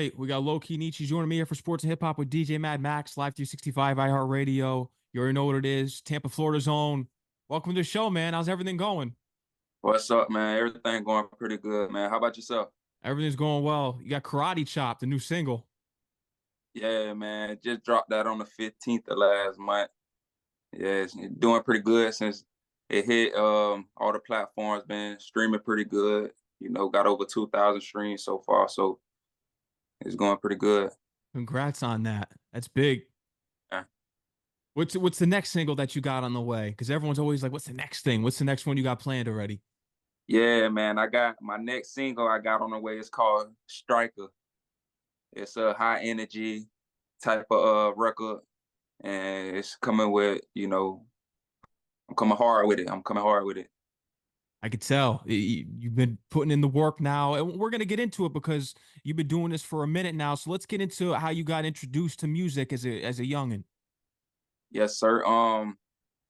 Hey, we got LoKeyNechie joining me here for Sports and Hip Hop with DJ Mad Max, Live 365, iHeartRadio. You already know what it is. Tampa, Florida zone. Welcome to the show, man. How's everything going? What's up, man? Everything going pretty good, man. How about yourself? Everything's going well. You got Karate Chop, the new single. Yeah, man. Just dropped that on the 15th of last month. Yeah, it's doing pretty good since it hit all the platforms, been streaming pretty good. Got over 2,000 streams so far, so it's going pretty good. Congrats on that. That's big. Yeah, What's the next single that you got on the way? Because everyone's always like, what's the next thing? What's the next one you got planned already? yeah, man. I got my next single I got on the way. It's called Striker. It's a high energy type of record, and it's coming with, I'm coming hard with it. I'm coming hard with it. I could tell you've been putting in the work now, and we're gonna get into it because you've been doing this for a minute now. So let's get into how you got introduced to music as a youngin'. Yes, sir.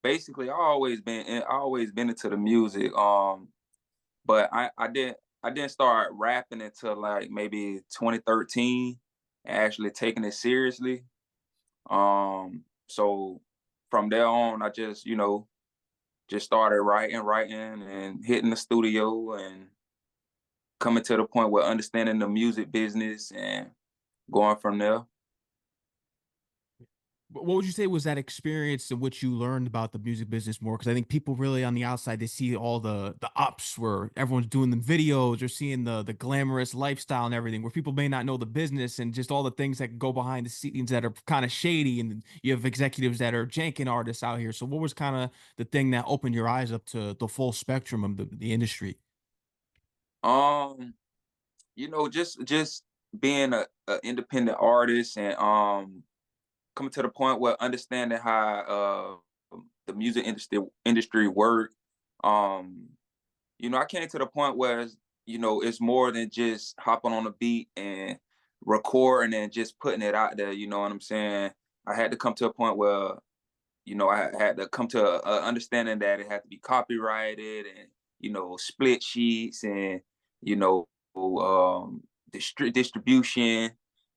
Basically, I always been into the music. But I didn't start rapping until like maybe 2013 and actually taking it seriously. So from there on, I just started writing and hitting the studio and coming to the point where understanding the music business and going from there. What would you say was that experience in which you learned about the music business more? Because I think people really on the outside they see all the ups where everyone's doing the videos or seeing the glamorous lifestyle and everything, where people may not know the business and just all the things that go behind the scenes that are kind of shady. And you have executives that are janking artists out here. So what was kind of the thing that opened your eyes up to the full spectrum of the industry? Um, just being a independent artist and coming to the point where understanding how the music industry work. Um, I came to the point where it's more than just hopping on a beat and recording and just putting it out there. You know what I'm saying? I had to come to a point where I had to come to a understanding that it had to be copyrighted and split sheets and distribution.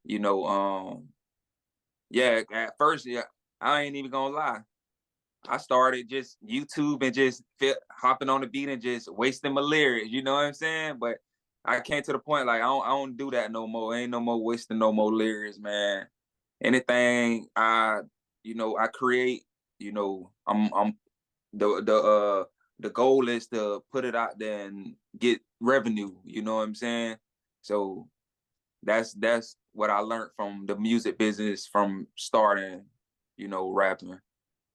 You know, yeah. At first, yeah, I ain't even gonna lie. I started just YouTube and just hopping on the beat and just wasting my lyrics. You know what I'm saying? But I came to the point like I don't do that no more. Ain't no more wasting no more lyrics, man. Anything I create, I'm the goal is to put it out there and get revenue. You know what I'm saying? So that's what I learned from the music business from starting, rapping.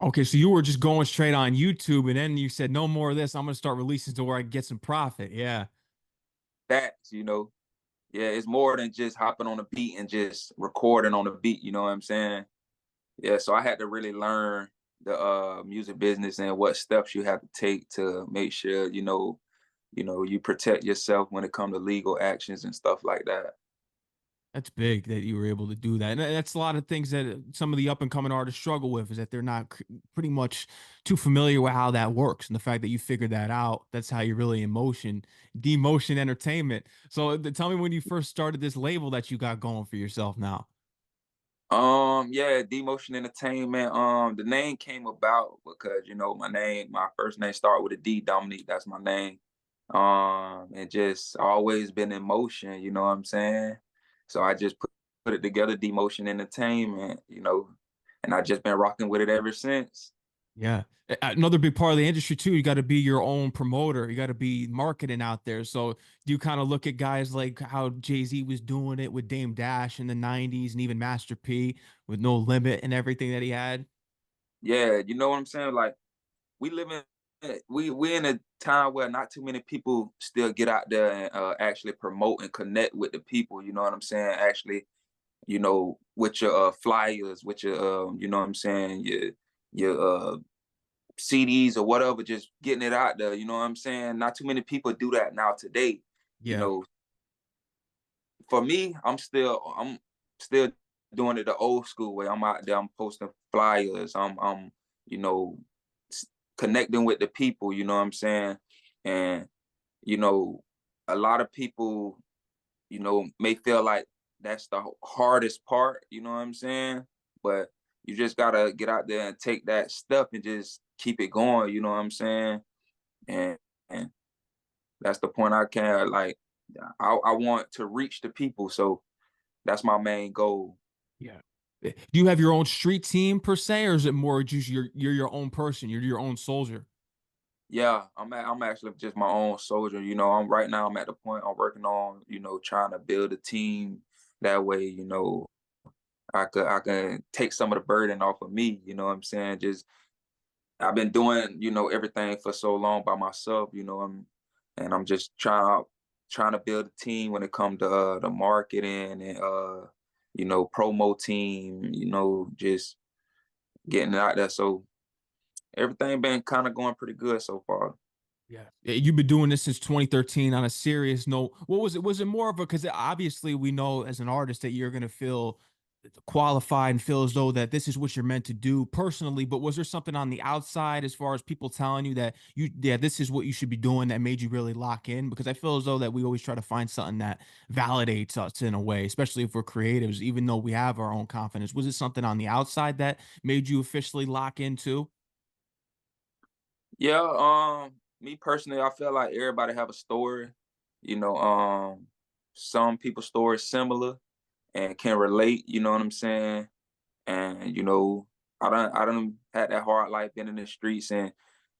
Okay, so you were just going straight on YouTube, and then you said, "No more of this. I'm gonna start releasing to where I can get some profit." Yeah. That's. Yeah, it's more than just hopping on a beat and just recording on the beat, you know what I'm saying? Yeah, so I had to really learn the music business and what steps you have to take to make sure, you protect yourself when it comes to legal actions and stuff like that. That's big that you were able to do that. And that's a lot of things that some of the up and coming artists struggle with is that they're not pretty much too familiar with how that works. And the fact that you figured that out, that's how you're really in motion, demotion entertainment. So tell me when you first started this label that you got going for yourself now. Yeah, Demotion Entertainment. The name came about because my first name started with a D, Dominique. That's my name. And just always been in motion. You know what I'm saying? So I just put it together, Demotion Entertainment. And I just been rocking with it ever since. Yeah. Another big part of the industry too, you got to be your own promoter. You got to be marketing out there. So do you kind of look at guys like how Jay-Z was doing it with Dame Dash in the 90s and even Master P with No Limit and everything that he had? Yeah, you know what I'm saying? Like we live in we in a time where not too many people still get out there and actually promote and connect with the people. You know what I'm saying? Actually, with your flyers, with your you know what I'm saying, your CDs or whatever, just getting it out there. You know what I'm saying? Not too many people do that now today. You Yeah. know, for me, I'm still doing it the old school way. I'm out there, I'm posting flyers, I'm you know connecting with the people, you know what I'm saying? And you know, a lot of people, may feel like that's the hardest part, you know what I'm saying? But you just gotta get out there and take that step and just keep it going, you know what I'm saying? And and that's the point I can like I want to reach the people. So that's my main goal. Yeah. Do you have your own street team per se, or is it more just you're your own person, you're your own soldier? Yeah, I'm actually just my own soldier. You know, I'm at the point I'm working on, trying to build a team. That way, I can take some of the burden off of me, you know what I'm saying? Just I've been doing, everything for so long by myself, and I'm just trying to build a team when it comes to the marketing and promo team, just getting it out there. So everything been kind of going pretty good so far. Yeah. You've been doing this since 2013 on a serious note. What was it? Was it more of a, because obviously we know as an artist that you're going to feel qualified and feel as though that this is what you're meant to do personally, but was there something on the outside as far as people telling you that yeah, this is what you should be doing that made you really lock in? Because I feel as though that we always try to find something that validates us in a way, especially if we're creatives, even though we have our own confidence. Was it something on the outside that made you officially lock into? Yeah, me personally, I feel like everybody have a story. You know, some people's stories similar and can relate, you know what I'm saying? And I don't had that hard life, been in the streets, and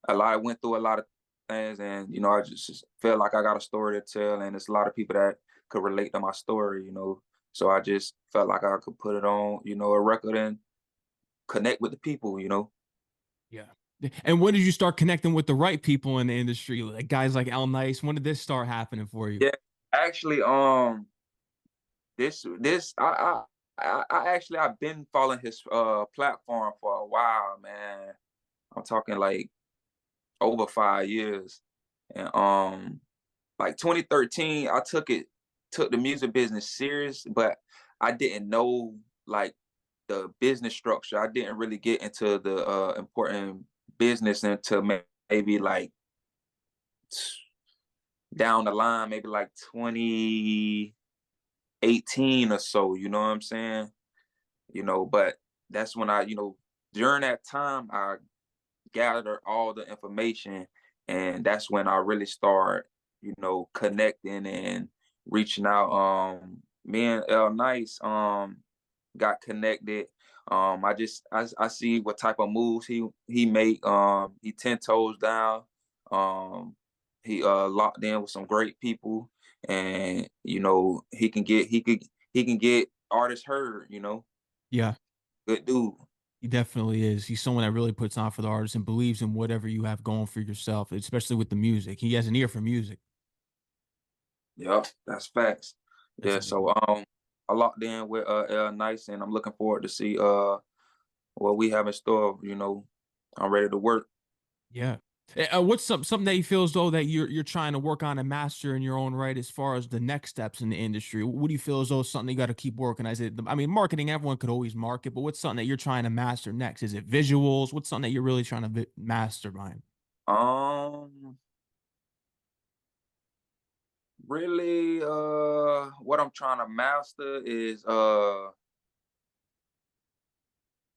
went through a lot of things, and I just feel like I got a story to tell, and there's a lot of people that could relate to my story. So I just felt like I could put it on, a record and connect with the people. Yeah. And when did you start connecting with the right people in the industry, like guys like L Nice? When did this start happening for you? Yeah, actually, this I actually I've been following his platform for a while, man. I'm talking like over 5 years. And like 2013, I took the music business serious, but I didn't know like the business structure. I didn't really get into the important business until maybe like down the line, maybe like 2018 or so, you know what I'm saying? But that's when during that time I gathered all the information, and that's when I really start, connecting and reaching out. Me and L Nice got connected. I see what type of moves he make. He 10 toes down. Um locked in with some great people, and he can get artists heard. Yeah, Good dude. he definitely is. He's someone that really puts on for the artist and believes in whatever you have going for yourself, especially with the music. He has an ear for music. Yep, that's facts. That's Yeah, a big so one. I locked in with L Nice, and I'm looking forward to see what we have in store. I'm ready to work. Yeah. What's something that you feel as though that you're trying to work on and master in your own right as far as the next steps in the industry? What do you feel as though is something you got to keep working? Is it, I mean, marketing, everyone could always market, but what's something that you're trying to master next? Is it visuals? What's something that you're really trying to mastermind? Um Really, what I'm trying to master is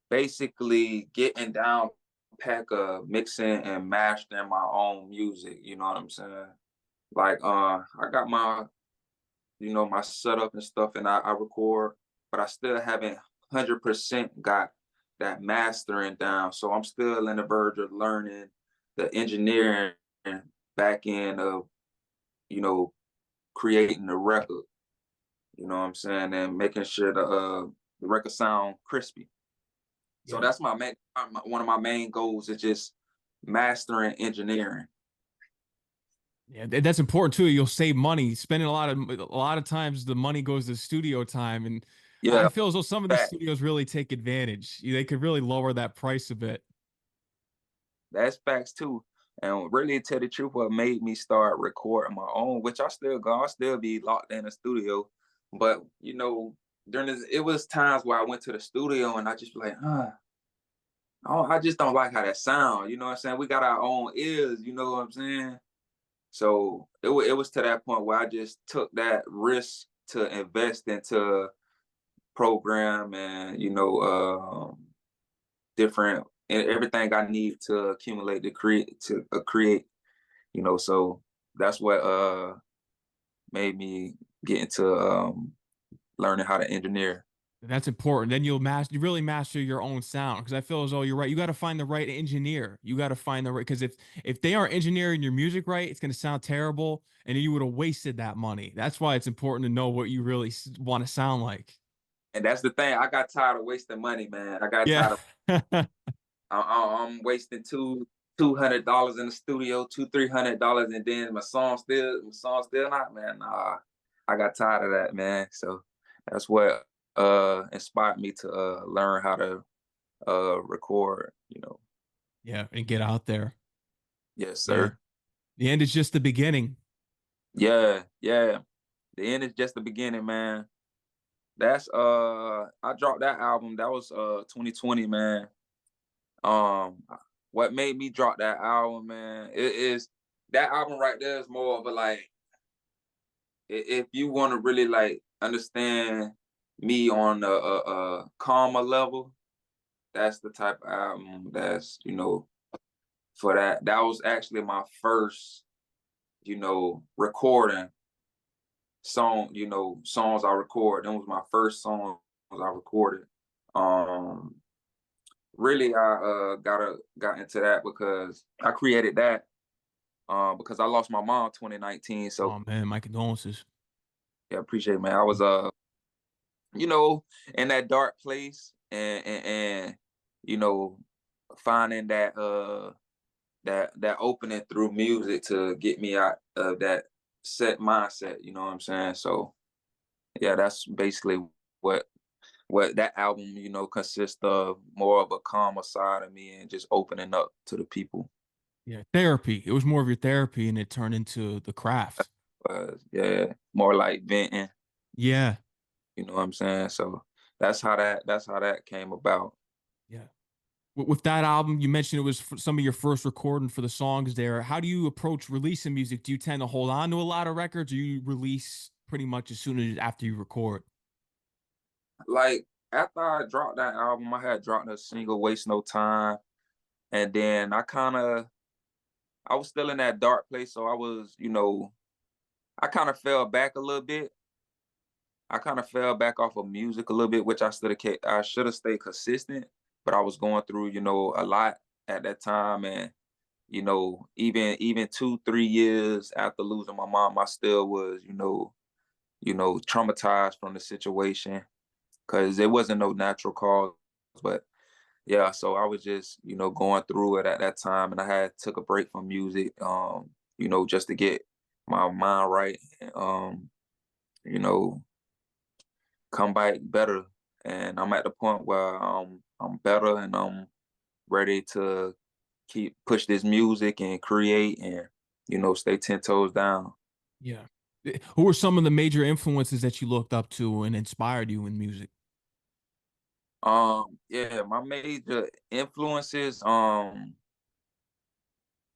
basically getting down pack of mixing and mastering my own music, you know what I'm saying? Like I got my setup and stuff, and I record, but I still haven't 100% got that mastering down. So I'm still in the verge of learning the engineering back end of, you know, creating the record, you know what I'm saying, and making sure the record sound crispy. So Yeah. that's one of my main goals is just mastering engineering. Yeah, that's important too. You'll save money. Spending a lot of times the money goes to studio time, and I Yeah, feel as though some of these fact. studios really take advantage. They could really lower that price a bit. That's facts too. And really, to tell the truth, what made me start recording my own, which I still be locked in the studio. But during this, it was times where I went to the studio and I just be like, oh, I just don't like how that sound. You know what I'm saying? We got our own ears. You know what I'm saying? So it was to that point where I just took that risk to invest into program and different and everything I need to accumulate to create. So that's what made me get into learning how to engineer. That's important. Then you really master your own sound because I feel as though you're right. You got to find the right engineer. You got to find the right because if they aren't engineering your music right, it's going to sound terrible, and you would have wasted that money. That's why it's important to know what you really want to sound like. And that's the thing. I got tired of wasting money, man. I got Yeah. tired of I'm wasting $200 in the studio, $300, and then my song still not, man. Nah, I got tired of that, man. So that's what inspired me to learn how to record. Yeah, and get out there. Yes, Yeah. sir. The end is just the beginning. Yeah, yeah. The end is just the beginning, man. That's I dropped that album. That was 2020, man. Um, what made me drop that album, man, it is that album right there is more of a like if you want to really like understand me on a calmer level, that's the type of album that's for that. That was actually my first, recording songs I record. That was my first song I recorded. Um, Really, I got into that because I created that because I lost my mom 2019. So Oh man, my condolences. yeah, appreciate it, man. I was in that dark place and you know, finding that opening through music to get me out of that set mindset, you know what I'm saying? So yeah, that's basically what that album, consists of, more of a calmer side of me and just opening up to the people. Yeah, therapy. It was more of your therapy, and it turned into the craft. Yeah, more like venting, Yeah, you know what I'm saying? So that's how that came about. yeah. With that album, you mentioned it was some of your first recording for the songs there. How do you approach releasing music? Do you tend to hold on to a lot of records, or you release pretty much as soon as after you record? Like after I dropped that album, I had dropped a single "Waste No Time," and then I was still in that dark place, so I kind of fell back a little bit. I kind of fell back off of music a little bit, which I should have stayed consistent, but I was going through, a lot at that time, and even 2, 3 years after losing my mom, I still was, traumatized from the situation because it wasn't no natural cause, but yeah, so I was just, going through it at that time, and I had took a break from music, just to get my mind right, you know, come back better. And I'm at the point where I'm better and I'm ready to keep push this music and create and stay 10 toes down. Yeah. Who were some of the major influences that you looked up to and inspired you in music? Yeah, my major influences, tell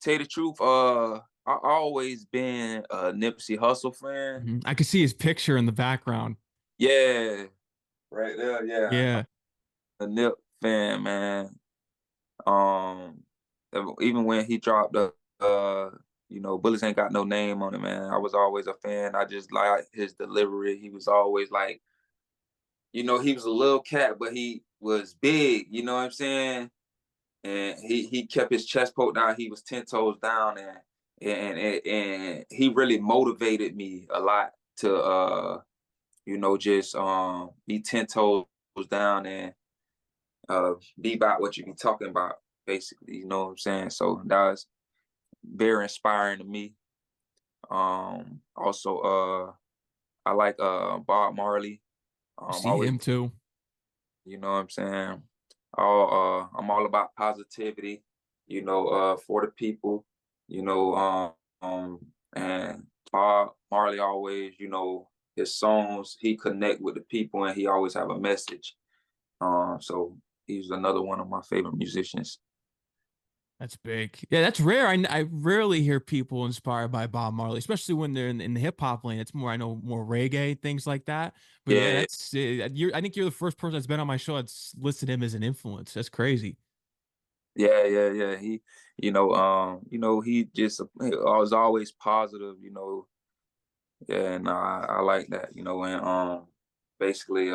you the truth, I always been a Nipsey Hussle fan. I could see his picture in the background. Yeah, right there, yeah. Yeah. A Nip fan, man. Um, even when he dropped Bullets Ain't Got No Name on it, man. I was always a fan. I just like his delivery. He was always like, he was a little cat, but he was big, you know what I'm saying? And he kept his chest poked out. He was 10 toes down, and he really motivated me a lot to just be 10 toes down and be about what you be talking about, basically. You know what I'm saying? So that was very inspiring to me. Also, I like Bob Marley. I see Always, him too. you know what I'm saying? I'm all about positivity, for the people, you know, and Bob Marley always, his songs, he connect with the people and he always have a message. So he's another one of my favorite musicians. That's big. Yeah, that's rare. I rarely hear people inspired by Bob Marley, especially when they're in the hip hop lane. It's more, I know, more reggae, things like that. But yeah, Yeah, that's I think you're the first person that's been on my show that's listed him as an influence. That's crazy. yeah. He just he was always positive, Yeah, and I like that, and basically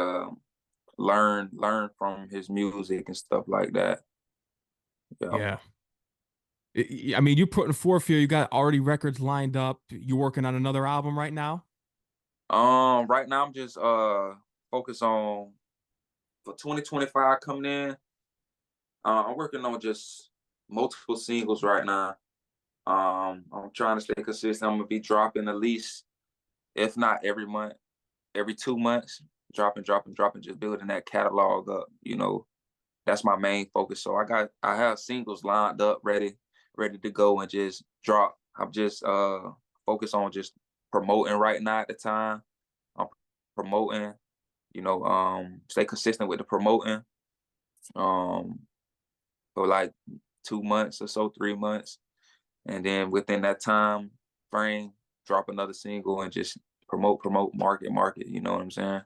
learn from his music and stuff like that. Yeah. Yeah. I mean, you're putting forth here. You got already records lined up. You're working on another album right now. Right now I'm just focused on for 2025 coming in. I'm working on just multiple singles right now. I'm trying to stay consistent. I'm gonna be dropping at least, if not every month, every 2 months, dropping, just building that catalog up. That's my main focus. So I have singles lined up, ready to go and just drop. I'm just focused on just promoting right now at the time. I'm promoting, stay consistent with the promoting. Um, for like 2 months or so, 3 months. And then within that time frame, drop another single and just promote, market. You know what I'm saying?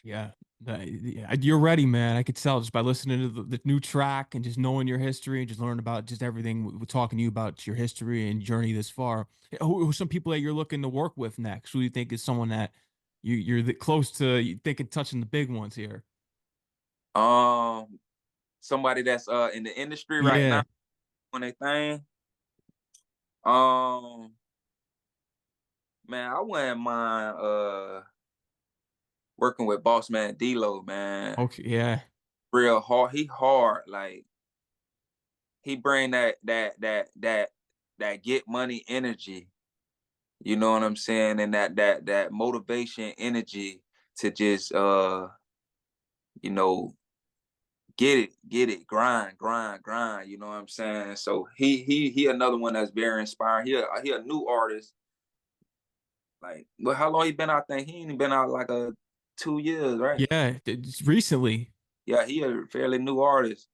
Yeah, yeah, you're ready, man. I could tell just by listening to the new track and just knowing your history and just learning about just everything. We're talking to you about your history and journey this far. Who some people that you're looking to work with next? Who do you think is someone that close to you thinking touching the big ones here? Um, Somebody that's in the industry right now Yeah. doing their thing. Um, Man, I wouldn't mind working with Boss Man D-Lo, man. Okay. Yeah. Real hard. He hard. Like he bring that get money energy. You know what I'm saying? And that motivation energy to just you know, get it, grind, you know what I'm saying? So he another one that's very inspiring. He a new artist. Like, well, how long he been out there? He ain't been out like 2 years, right? Yeah. It's recently. Yeah, he a fairly new artist,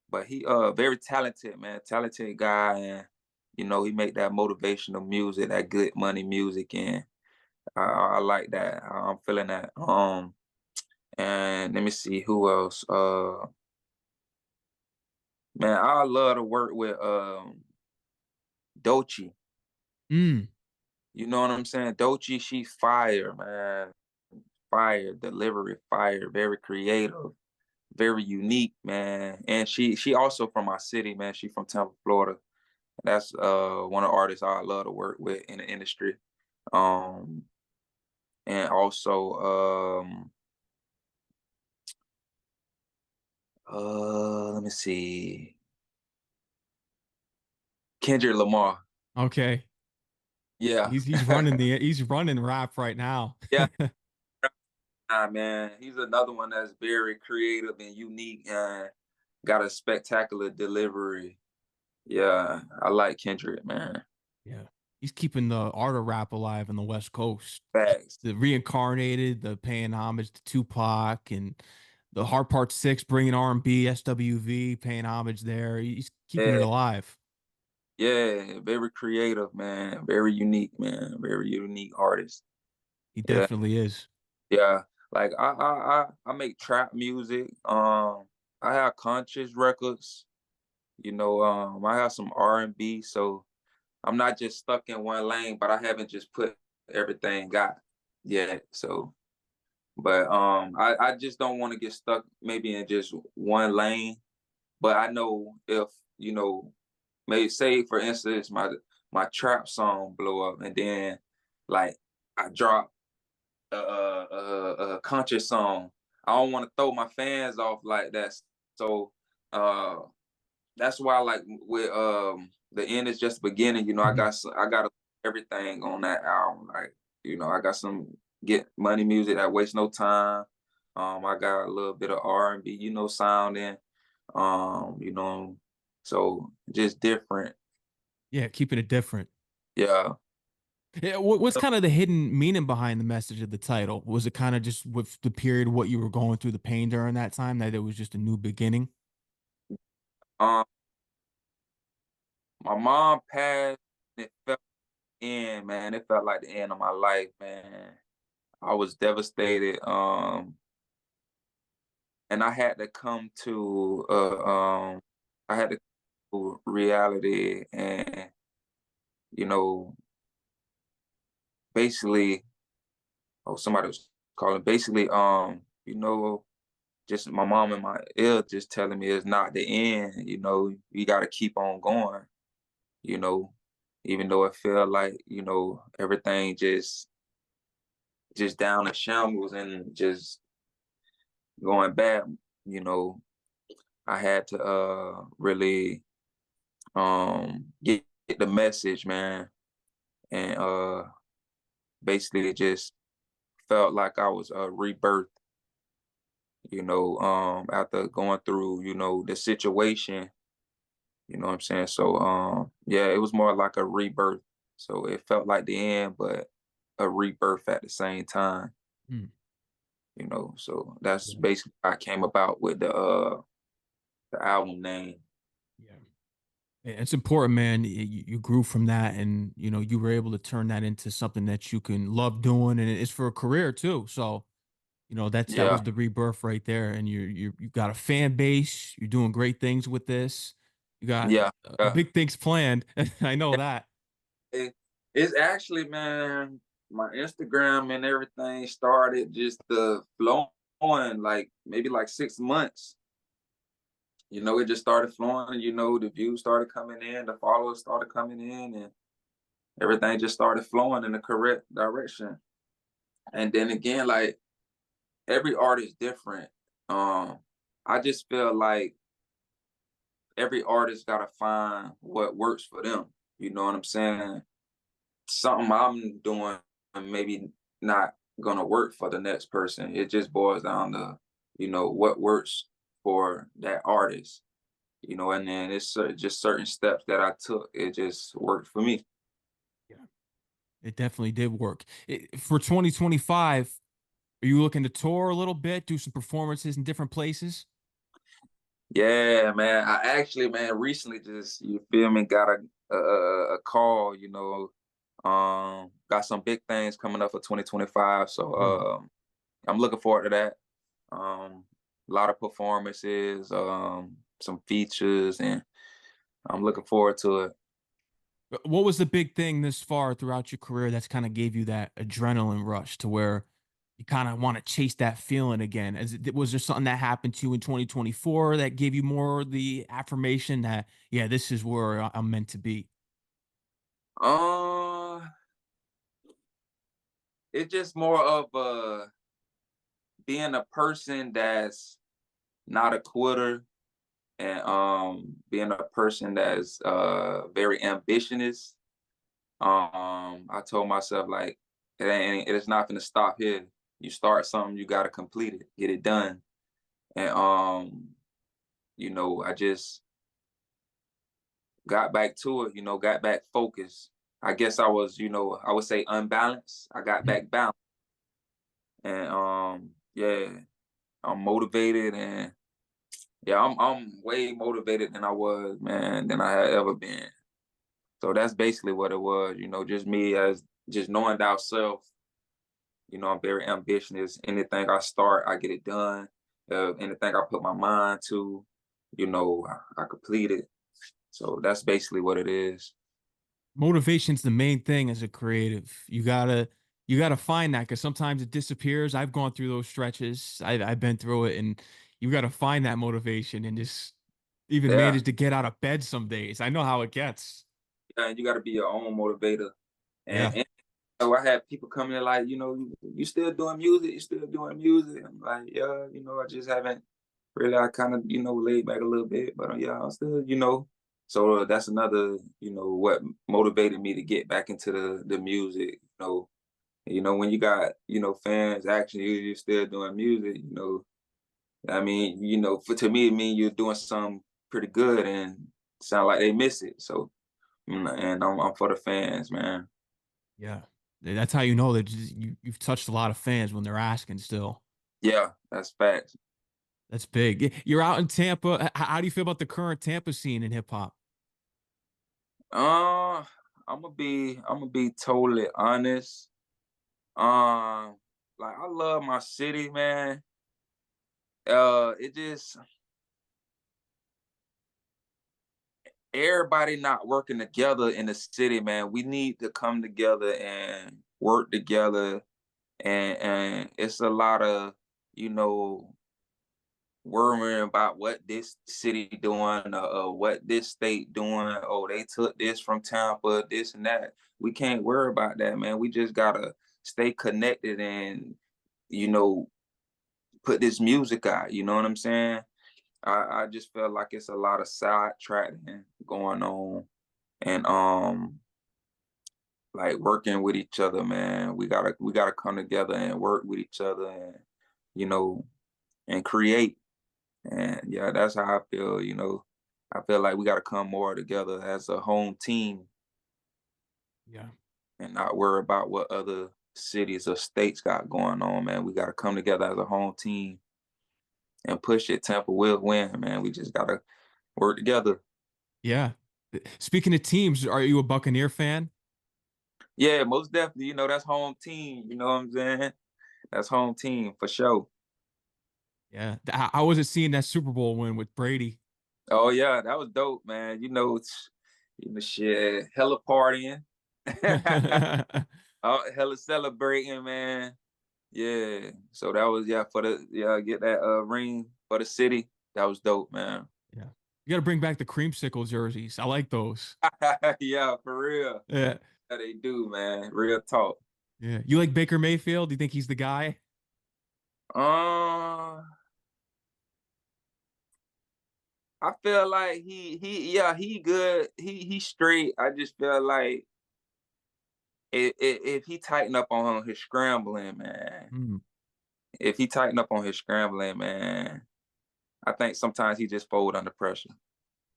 but he very talented, man. Talented guy, and he make that motivational music, that good money music, and I like that. I'm feeling that. And let me see who else. Man, I love to work with Dochi. Mm. You know what I'm saying? Dochi, she fire, man. Fire, delivery, fire, very creative, very unique, man. And she also from my city, man. She from Tampa, Florida. That's one of the artists I love to work with in the industry. Um and also let me see. Kendrick Lamar. Okay. Yeah. He's running rap right now. Yeah. Nah, man, he's another one that's very creative and unique and got a spectacular delivery. Yeah, I like Kendrick, man. Yeah. He's keeping the art of rap alive in the West Coast. Facts. The reincarnated, the paying homage to Tupac and the Hard Part 6 bringing R&B, SWV, paying homage there. He's keeping it Yeah, alive. yeah, very creative, man. Very unique, man. Very unique artist. He Yeah, definitely is. yeah. Like I make trap music. I have conscious records. I have some R&B. So I'm not just stuck in one lane, but I haven't just put everything got yet. So, but I just don't want to get stuck maybe in just one lane. But I know if maybe say for instance my trap song blow up, and then like I drop a conscious song. I don't want to throw my fans off like that. So uh that's why like with the end is just the beginning. Mhm. I got everything on that album. Like I got some get money music that wastes no time. I got a little bit of R&B, sounding. You know, so just different. Yeah, keeping it different. Yeah. Yeah, what's kind of the hidden meaning behind the message of the title? Was it kind of just with the period what you were going through, the pain during that time, that it was just a new beginning? Um, my mom passed. It felt end, man. It felt like the end of my life, man. I was devastated. And I had to come to I had to to reality and you know basically oh somebody was calling basically just my mom and my ear just telling me it's not the end, you got to keep on going, you know even though it felt like everything just down in shambles and just going bad. you know I had to really get the message, man, and basically it just felt like I was rebirth, after going through, the situation, you know what I'm saying? So yeah, it was more like a rebirth. So it felt like the end, but a rebirth at the same time, Mm, So that's yeah, basically how I came about with the album name. yeah. It's important, man. You grew from that, and you were able to turn that into something that you can love doing, and it's for a career too. So, that Yeah, was the rebirth right there, and you got a fan base. You're doing great things with this. You got yeah, yeah. big things planned. I know that. It, it's actually, man, my Instagram and everything started just flowing like maybe like 6 months. It just started flowing. The views started coming in, the followers started coming in, and everything just started flowing in the correct direction. And then again, like every art is different. Um, I just feel like every artist gotta find what works for them. You know what I'm saying? Something I'm doing maybe not gonna work for the next person. It just boils down to, what works for that artist. And then it's just certain steps that I took. It just worked for me. Yeah, it definitely did work. For 2025, are you looking to tour a little bit, do some performances in different places? Yeah, man. I actually, man, recently just you feel me, got a call. Got some big things coming up for 2025. So Mm. I'm looking forward to that. A lot of performances, some features, and I'm looking forward to it. What was the big thing this far throughout your career that's kind of gave you that adrenaline rush to where you kind of want to chase that feeling again? Was there something that happened to you in 2024 that gave you more the affirmation that, yeah, this is where I'm meant to be? Uh, it's just more of being a person that's not a quitter, and being a person that's very ambitious. I told myself like it's not gonna stop here. You start something, you gotta complete it, get it done. And I just got back to it, got back focused. I guess I was, I would say unbalanced. I got Mhm. back balanced. And yeah, I'm motivated, and yeah, I'm way motivated than I was, man, than I had ever been. So that's basically what it was, just me as just knowing thyself. I'm very ambitious. Anything I start, I get it done. Anything I put my mind to, I complete it. So that's basically what it is. Motivation's the main thing as a creative. You gotta find that because sometimes it disappears. I've gone through those stretches. I've been through it, and you gotta find that motivation and just even Yeah, manage to get out of bed some days. I know how it gets. yeah, and you got to be your own motivator. And, Yeah. and I had people coming in like, you still doing music? You still doing music? I'm like, yeah, I just haven't really. I kind of, laid back a little bit, but yeah, I'm still. So that's another, what motivated me to get back into the music. When you got, fans actually, you're still doing music. I mean, for to me, it mean you're doing something pretty good, and sound like they miss it. So, and I'm for the fans, man. Yeah. That's how you know that you've touched a lot of fans when they're asking still. Yeah, that's facts. That's big. You're out in Tampa. How do you feel about the current Tampa scene in hip hop? I'm gonna be totally honest. Um, like I love my city, man. It just everybody not working together in the city, man. We need to come together and work together, and it's a lot of you know worrying about what this city doing or what this state doing. Oh, they took this from Tampa, this and that. We can't worry about that, man. We just gotta stay connected and you know put this music out. You know what I'm saying? I just feel like it's a lot of sidetracking going on, and like working with each other, man. We gotta come together and work with each other, and you know and create. And yeah, that's how I feel. I feel like we got to come more together as a home team Yeah. and not worry about what other cities or states got going on, man. We got to come together as a home team and push it. Tampa will win, man. We just got to work together. Yeah. Speaking of teams, are you a Buccaneer fan? Yeah, most definitely. That's home team. You know what I'm saying? That's home team for sure. Yeah. How was it seeing that Super Bowl win with Brady? Oh yeah, that was dope, man. Shit, hella partying, oh, hella celebrating, man. Yeah. So that was for the get that ring for the city. That was dope, man. Yeah. You got to bring back the creamsicle jerseys. I like those. Yeah, for real. Yeah. Yeah, they do, man. Real talk. Yeah. You like Baker Mayfield? Do you think he's the guy? Uh I feel like he good. He straight. I just feel like if he tighten up on his scrambling, man. Mm. If he tighten up on his scrambling, man, I think sometimes he just fold under pressure.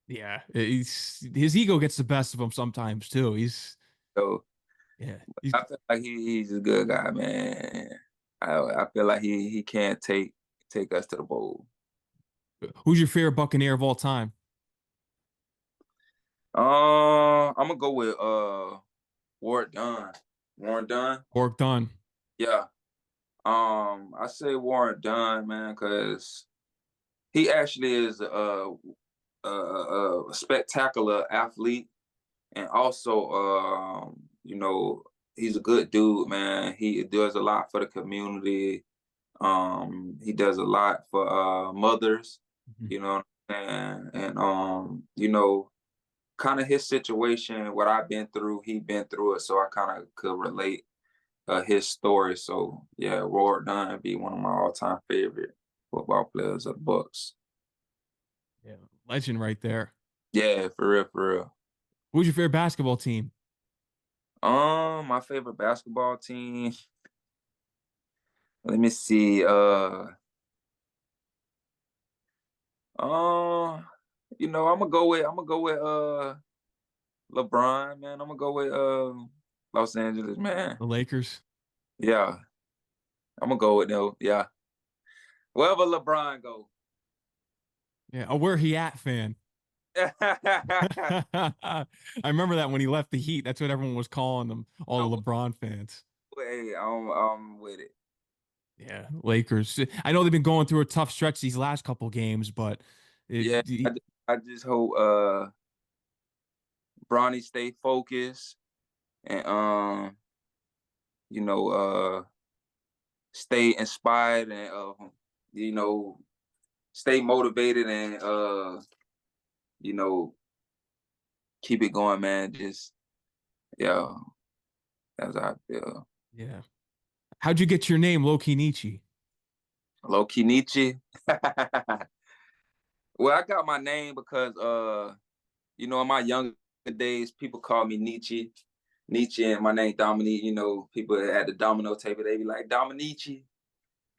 Yeah. His ego gets the best of him sometimes too. So Yeah. He's, I feel like he's a good guy, man. I feel like he can take us to the bowl. who's your favorite Buccaneer of all time? I'm gonna go with Ward Dunn. Warren Dunn. Work done. Yeah. I say Warren Dunn, man, because he actually is a spectacular athlete, and also, he's a good dude, man. He does a lot for the community. He does a lot for mothers, Mhm. you know what I'm saying? And kind of his situation, what I've been through, he been through it, so I kind of could relate his story. So yeah, Roy Dunn be one of my all-time favorite football players of the Bucks. Yeah. Legend right there. Yeah, for real, for real. Who's your favorite basketball team? My favorite basketball team. Let me see. Uh, I'm gonna go with LeBron, man. I'm gonna go with Los Angeles, man. The Lakers. Yeah, I'm gonna go with them. Yeah, wherever LeBron go. Yeah. A where he at fan. I remember that when he left the Heat. That's what everyone was calling them, all the LeBron fans. Hey, I'm with it. Yeah, Lakers. I know they've been going through a tough stretch these last couple games, but Yeah, it, I just hope Bronny stay focused and you know stay inspired and you know stay motivated and you know keep it going, man. Just yeah, that's how I feel. yeah. How'd you get your name, LoKeyNechie? LoKeyNechie. Well, I got my name because in my younger days, people call me Nietzsche. Nietzsche and my name Dominique, people at the domino table, they be like, Dominici.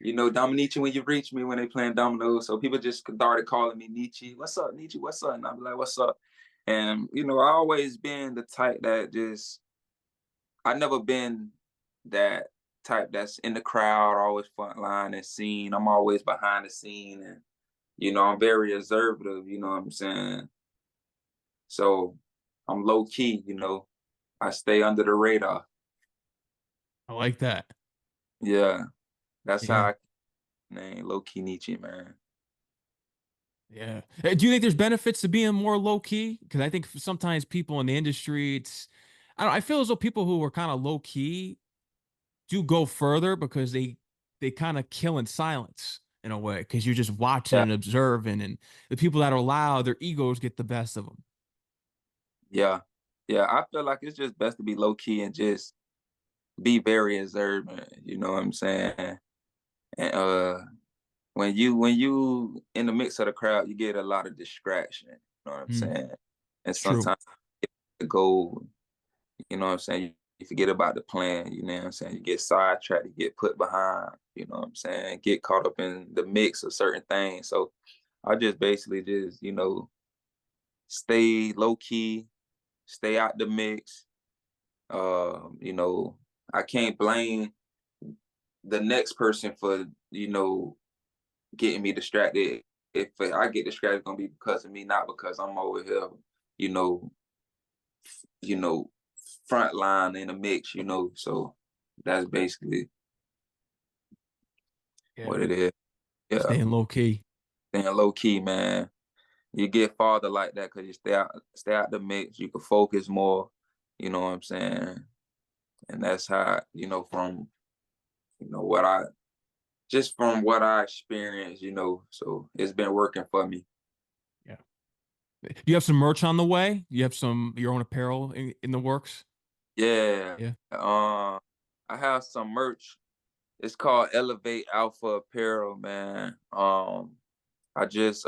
Dominici when you reach me when they playing dominoes. So people just started calling me Nietzsche. What's up, Nietzsche? What's up? And I be like, what's up? And I always been the type that just I never been that type that's in the crowd, always front line and scene. I'm always behind the scene and I'm very observative, you know what I'm saying? So I'm low key, you know. I stay under the radar. I like that. Yeah, that's how Yeah. I name LoKeyNechie, man. Yeah. Do you think there's benefits to being more low key? Because I think sometimes people in the industry, I don't, I feel as though people who are kind of low key do go further because they kind of kill in silence in a way because you're just watching Yeah, and observing, and the people that are loud, their egos get the best of them. yeah, yeah. I feel like it's just best to be low key and just be very observant. You know what I'm saying? And when you in the mix of the crowd, you get a lot of distraction. You know what I'm Mm, saying? And it's true. sometimes the goal, you know what I'm saying? You forget about the plan, you know what I'm saying? You get sidetracked, you get put behind, you know what I'm saying? Get caught up in the mix of certain things. So I just basically just, stay low key, stay out the mix. You know, I can't blame the next person for, getting me distracted. If I get distracted, it's gonna be because of me, not because I'm over here, you know, you know, front line in a mix, So that's basically Yeah. what it is. Yeah. Staying low key. Staying low key, man. You get farther like that because you stay out the mix. You can focus more, you know what I'm saying? And that's how, from what I just from what I experienced, so it's been working for me. Yeah. Do you have some merch on the way? Do you have some your own apparel in the works? Yeah. Yeah. I have some merch. It's called Elevate Alpha Apparel, man. I just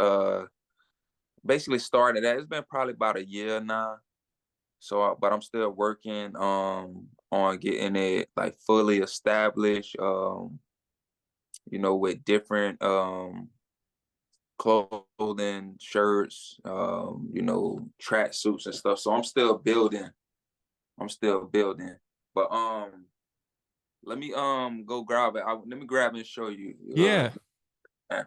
basically started that. It's been probably about a year now. So but I'm still working on getting it like fully established, with different clothing, shirts, track suits and stuff. So I'm still building. I'm still building. But let me go grab it. Let me grab it and show you. Yeah. Uh,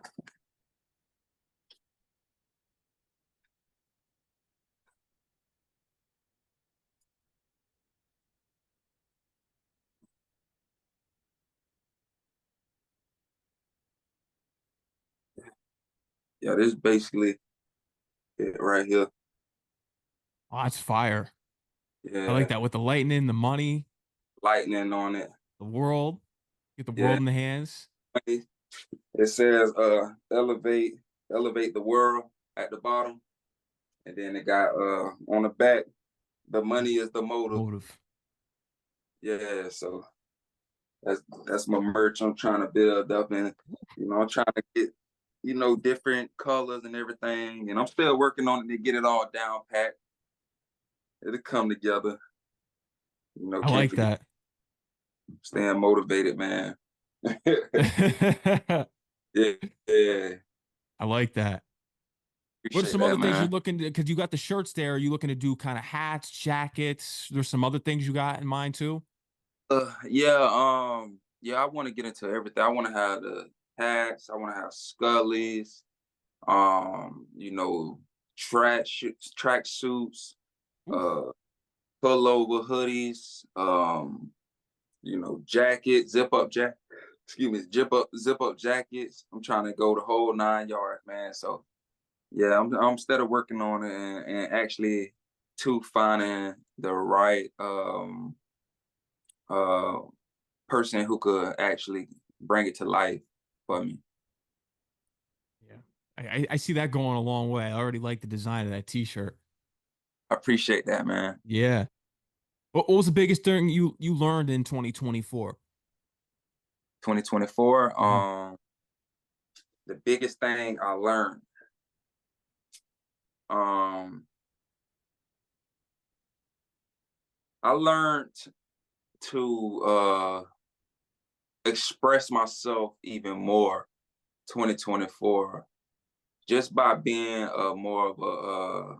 yeah, this is basically it right here. Oh, that's fire. I like Yeah, that with the lightning, the money, lightning on it. the world. Get the Yeah. world in the hands. It says elevate the world at the bottom. And then it got on the back, the money is the motive. Motive. Yeah, so that's my merch I'm trying to build up, and I'm trying to get, different colors and everything. And I'm still working on it to get it all down pat. It'll come together. I Can't like forget that. staying motivated, man. I Yeah, yeah. like that. What are Appreciate some that, other things you're man. looking to, because you got the shirts there, are you looking to do kind of hats, jackets? There's some other things you got in mind too? Yeah, I want to get into everything. I want to have the hats. I want to have scullies. You know, track suits, Oof. uh, pullover hoodies, jacket, zip up jackets. I'm trying to go the whole 9 yards, man. So yeah, I'm still working on it and actually to finding the right uh person who could actually bring it to life for me. Yeah. I see that going a long way. I already like the design of that t-shirt. I appreciate that, man. Yeah. What was the biggest thing you learned in 2024? 2024, Mhm. the biggest thing I learned, um, I learned to express myself even more 2024 just by being more of a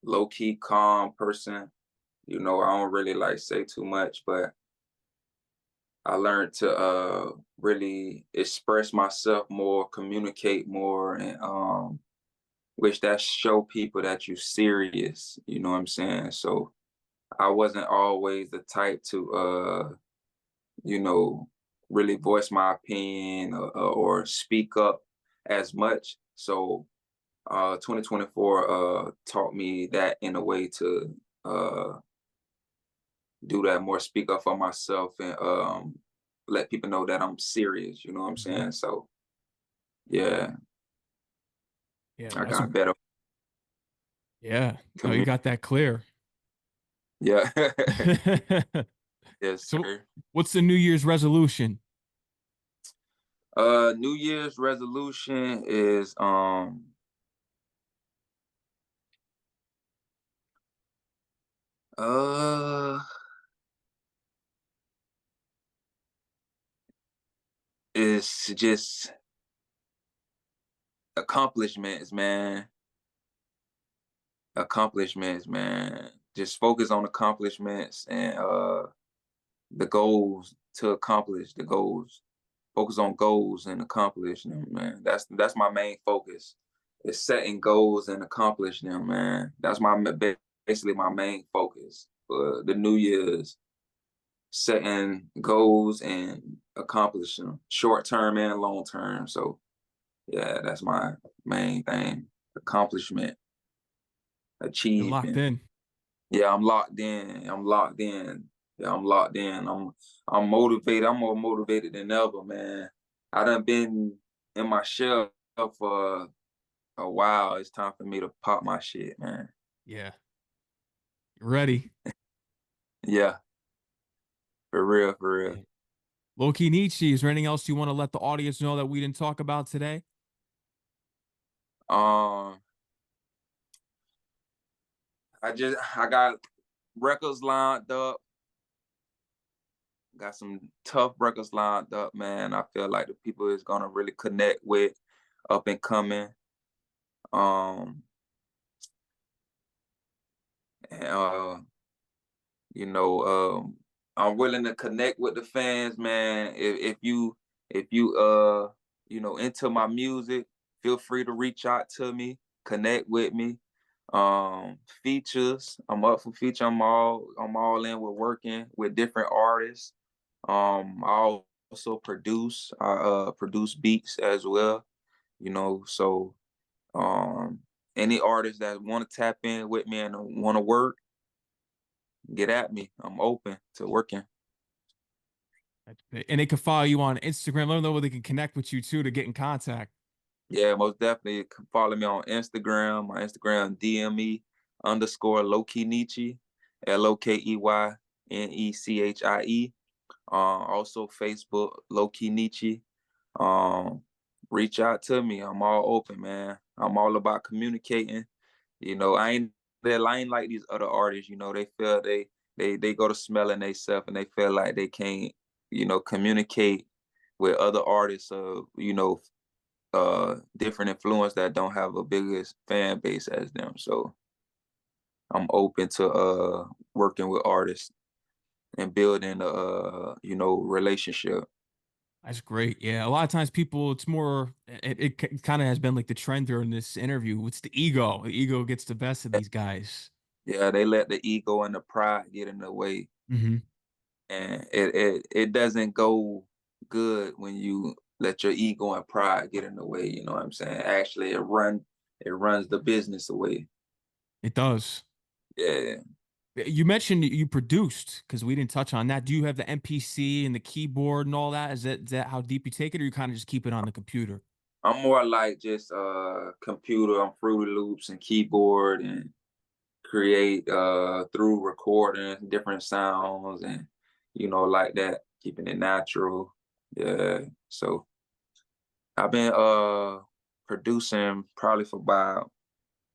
low key calm person. I don't really like say too much, but I learned to really express myself more, communicate more, and which that show people that you serious, you know what I'm saying? So I wasn't always the type to you know, really voice my opinion or speak up as much. So 2024 taught me that in a way to uh do that more, speak up for myself, and let people know that I'm serious, you know what I'm Mhm. saying? So yeah, Yeah, I that's a got better yeah. No, you community. got that clear. Yeah. Yes, So, sir. what's the New Year's resolution? New Year's resolution uh is just accomplishments, man. Accomplishments, man. Just focus on accomplishments and the goals to accomplish the goals. Focus on goals and accomplish them, man. That's my main focus. Is setting goals and accomplish them, man. That's basically my main focus for the New Year's, setting goals and accomplish them, short term and long term. So yeah, that's my main thing. Accomplishment, You're locked achievement. in. Yeah, I'm locked in. I'm locked in. Yeah, I'm locked in. I'm motivated. I'm more motivated than ever, man. I done been in my shell for a while. It's time for me to pop my shit, man. Yeah, you're ready. Yeah, for real, for real. Yeah. LoKeyNechie, is there anything else you want to let the audience know that we didn't talk about today? Um, I got records lined up. Got some tough records lined up, man. I feel like the people is gonna really connect with, up and coming. Um, and, you know, I'm willing to connect with the fans, man. If you you know, into my music, feel free to reach out to me, connect with me. Features, I'm up for feature. I'm all in with working with different artists. I also produce. I produce beats as well. You know, so um, any artists that want to tap in with me and want to work, get at me. I'm open to working. And they can follow you on Instagram. Let them know where they can connect with you too to get in contact. Yeah, most definitely follow me on Instagram. My Instagram DM me _LoKeyNechie, LoKeyNechie. Also Facebook, LoKeyNechie. Um, Reach out to me. I'm all open, man. I'm all about communicating. You know, I ain't like these other artists. You know, they feel they go to smelling themselves and they feel like they can't, you know, communicate with other artists of, you know, different influence that don't have a biggest fan base as them. So I'm open to working with artists and building a you know, relationship. That's great. Yeah, a lot of times people, it's more, it kind of has been like the trend during this interview. It's the ego. The ego gets the best of these guys. Yeah, they let the ego and the pride get in the way, Hmm. and it doesn't go good when you let your ego and pride get in the way. You know what I'm saying? Actually, it runs the business away. It does. Yeah. You mentioned you produced because we didn't touch on that. Do you have the MPC and the keyboard and all that? Is that how deep you take it, or you kind of just keep it on the computer? I'm more like just computer. I'm Fruity Loops and keyboard and create through recording different sounds and, you know, like that, keeping it natural. Yeah. So I've been producing probably for about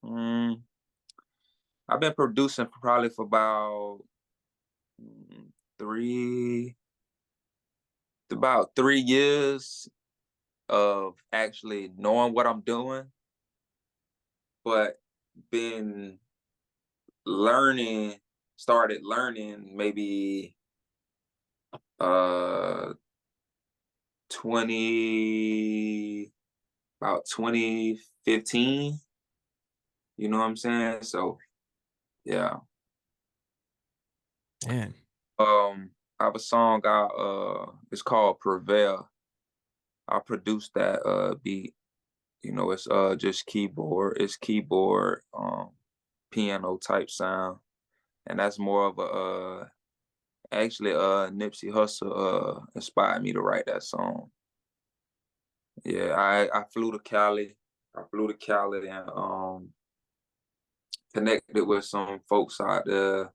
mm, I've been producing probably for about mm, three about 3 years of actually knowing what I'm doing, but been learning started learning maybe uh 20 about 2015. You know what I'm saying? So yeah. Man. I have a song it's called Prevail. I produced that beat. You know, it's just keyboard, piano type sound. And that's more of a actually Nipsey Hussle inspired me to write that song. Yeah, I flew to Cali. I flew to Cali and connected with some folks out there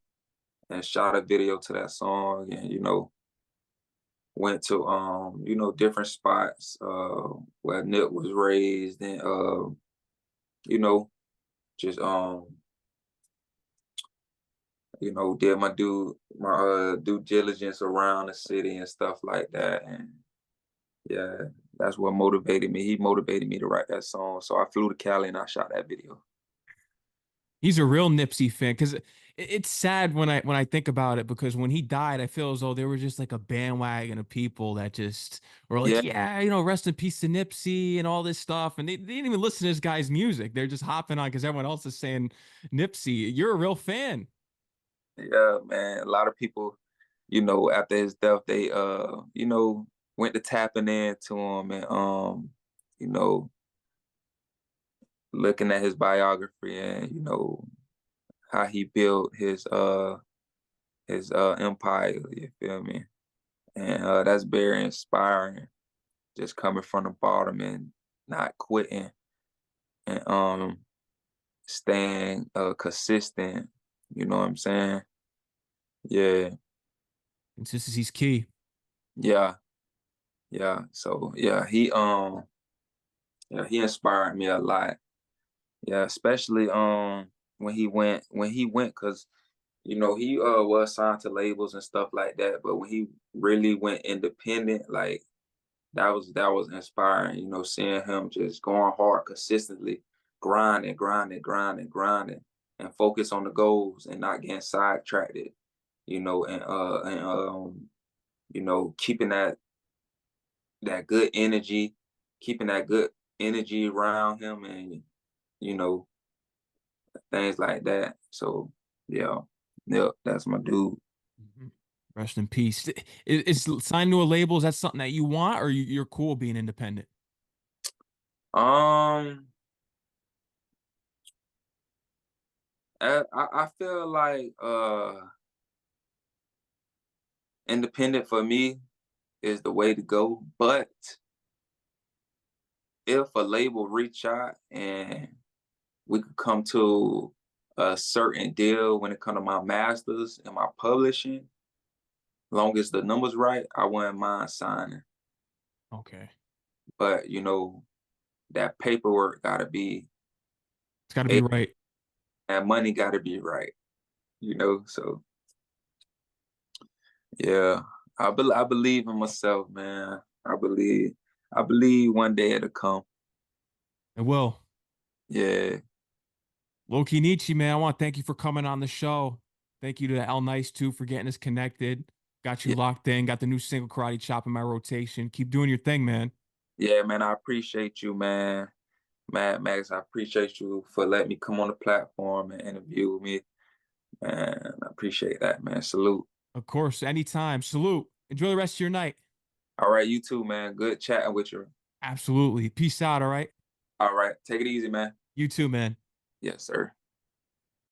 and shot a video to that song and went to different spots where Nip was raised and you know just did my due diligence around the city and stuff like that. And yeah, that's what motivated me. He motivated me to write that song. So I flew to Cali and I shot that video. He's a real Nipsey fan because it's sad when I think about it because when he died, I feel as though there was just like a bandwagon of people that just were like, Yeah, yeah, rest in peace to Nipsey and all this stuff, and they didn't even listen to this guy's music. They're just hopping on because everyone else is saying Nipsey. You're a real fan. yeah, man. A lot of people, after his death, they went to tapping into him and you know, looking at his biography and how he built his empire, you feel me? And that's very inspiring, just coming from the bottom and not quitting and staying consistent. You know what I'm saying? Yeah, Consistency's key. yeah, yeah. So he inspired me a lot. Yeah, especially when he went because he was signed to labels and stuff like that, but when he really went independent, like that was inspiring, seeing him just going hard consistently, grinding, grinding, grinding, grinding, and focus on the goals and not getting sidetracked, keeping that good energy, keeping that good energy around him and you know, things like that. So yeah, yeah, that's my dude. Mhm. Rest in peace. Is signed to a label? Is that something that you want, or you're cool being independent? Um, I feel like independent for me is the way to go. But if a label reach out and we could come to a certain deal when it comes to my masters and my publishing, long as the numbers right, I wouldn't mind signing. Okay, But that paperwork gotta be it's got to be it, right. that money gotta be right. So yeah, I believe in myself, man. I believe one day it'll come. And will. Yeah, LoKeyNechie, man, I want to thank you for coming on the show. Thank you to L Nice too for getting us connected. Got you yeah, locked in. Got the new single Karate Chop in my rotation. Keep doing your thing, man. yeah, man. I appreciate you, man. Mad Max, I appreciate you for letting me come on the platform and interview me. Man, I appreciate that, man. Salute. Of course, anytime. Salute. Enjoy the rest of your night. All right, you too, man. Good chatting with you. Absolutely. Peace out. All right. All right, take it easy, man. You too, man. Yes, sir.